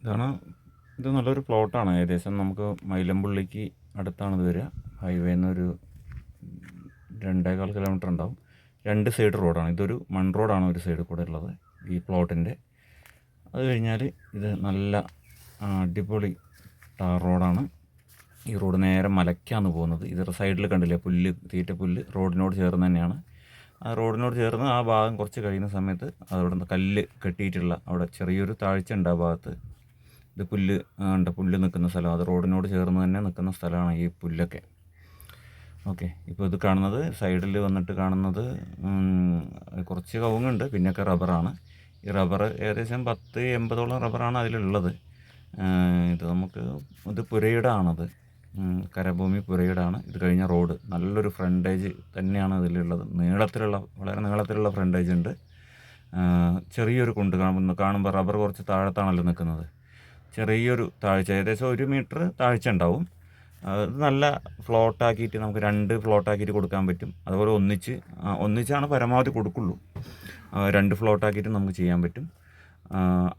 ഇതാണ്. ഇത് നല്ലൊരു പ്ലോട്ടാണ്. ഏകദേശം നമുക്ക് മൈലമ്പുള്ളിക്ക് അടുത്താണിത് വരിക. ഹൈവേന്നൊരു 2.25 കിലോമീറ്റർ ഉണ്ടാവും. 2 സൈഡ് റോഡാണ്. ഇതൊരു മൺ റോഡാണ് ഒരു സൈഡിൽ കൂടെ ഉള്ളത് ഈ പ്ലോട്ടിൻ്റെ. അത് കഴിഞ്ഞാൽ ഇത് നല്ല അടിപൊളി ടാർ റോഡാണ്. ഈ റോഡ് നേരെ മലയ്ക്കാണ് പോകുന്നത്. ഇത് സൈഡിൽ കണ്ടില്ലേ പുല്ല്, തീറ്റ പുല്ല് റോഡിനോട് ചേർന്ന് തന്നെയാണ്. ആ റോഡിനോട് ചേർന്ന് ആ ഭാഗം കുറച്ച് കഴിയുന്ന സമയത്ത് അവിടെ നിന്ന് കല്ല് കെട്ടിയിട്ടുള്ള അവിടെ ചെറിയൊരു താഴ്ച ഉണ്ട് ആ ഭാഗത്ത്. ഇത് പുല്ല് ഉണ്ട്, പുല്ല് നിൽക്കുന്ന സ്ഥലം. അത് റോഡിനോട് ചേർന്ന് തന്നെ നിൽക്കുന്ന സ്ഥലമാണ് ഈ പുല്ലൊക്കെ. ഓക്കെ, ഇപ്പോൾ ഇത് കാണുന്നത് സൈഡിൽ വന്നിട്ട് കാണുന്നത് കുറച്ച് കവുങ്ങുണ്ട്, പിന്നെയൊക്കെ റബ്ബറാണ്. ഈ റബ്ബർ ഏകദേശം 10-80ഓളം റബ്ബറാണ് അതിലുള്ളത്. ഇത് നമുക്ക് ഇത് പുരയിടാണത്, കരഭൂമി പുരയിടാണ്. ഇത് കഴിഞ്ഞ റോഡ് നല്ലൊരു ഫ്രണ്ടേജ് തന്നെയാണ് ഇതിലുള്ളത്. വളരെ നീളത്തിലുള്ള ഫ്രണ്ടേജ് ഉണ്ട്. ചെറിയൊരു കുണ്ട് കാണുമ്പോൾ റബ്ബർ കുറച്ച് താഴത്താണല്ലോ നിൽക്കുന്നത്. ചെറിയൊരു താഴ്ച, ഏകദേശം 1 മീറ്റർ താഴ്ച ഉണ്ടാവും. അത് നല്ല ഫ്ലോട്ടാക്കിയിട്ട് നമുക്ക് 2 ഫ്ലോട്ടാക്കിയിട്ട് കൊടുക്കാൻ പറ്റും. അതുപോലെ ഒന്നിച്ചാണ് പരമാവധി കൊടുക്കുള്ളൂ. 2 ഫ്ലോട്ടാക്കിയിട്ട് നമുക്ക് ചെയ്യാൻ പറ്റും.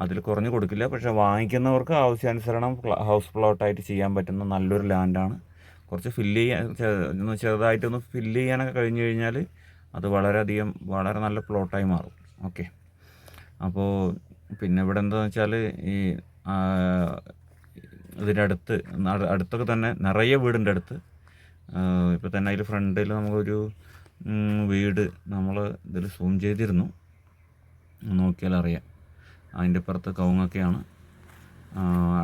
അതിൽ കുറഞ്ഞ് കൊടുക്കില്ല. പക്ഷേ വാങ്ങിക്കുന്നവർക്ക് ആവശ്യാനുസരണം ഹൗസ് പ്ലോട്ടായിട്ട് ചെയ്യാൻ പറ്റുന്ന നല്ലൊരു ലാൻഡാണ്. കുറച്ച് ചെറുതായിട്ടൊന്ന് ഫില്ല് ചെയ്യാനൊക്കെ കഴിഞ്ഞ് കഴിഞ്ഞാൽ അത് വളരെ നല്ല പ്ലോട്ടായി മാറും. ഓക്കെ, അപ്പോൾ പിന്നെ ഇവിടെ എന്താണെന്ന് വെച്ചാൽ ഈ ഇതിൻ്റെ അടുത്തൊക്കെ തന്നെ നിറയെ വീടിൻ്റെ അടുത്ത് ഇപ്പോൾ തന്നെ അതിൽ ഫ്രണ്ടിൽ നമുക്കൊരു വീട് നമ്മൾ ഇതിൽ സൂം ചെയ്തിരുന്നു, നോക്കിയാൽ അറിയാം. അതിൻ്റെ അപ്പുറത്ത് കവുങ്ങൊക്കെയാണ്.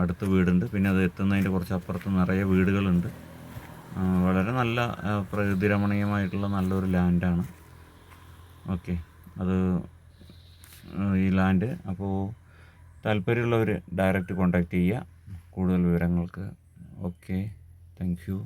അടുത്ത് വീടുണ്ട്. പിന്നെ അത് എത്തുന്നതിൻ്റെ കുറച്ച് അപ്പുറത്ത് നിറയെ വീടുകളുണ്ട്. വളരെ നല്ല പ്രകൃതി രമണീയമായിട്ടുള്ള നല്ലൊരു ലാൻഡാണ്. ഓക്കെ, അത് ഈ ലാൻഡ്. അപ്പോൾ താല്പര്യമുള്ളവർ ഡയറക്റ്റ് കോൺടാക്റ്റ് ചെയ്യുക കൂടുതൽ വിവരങ്ങൾക്ക്. Okay, thank you.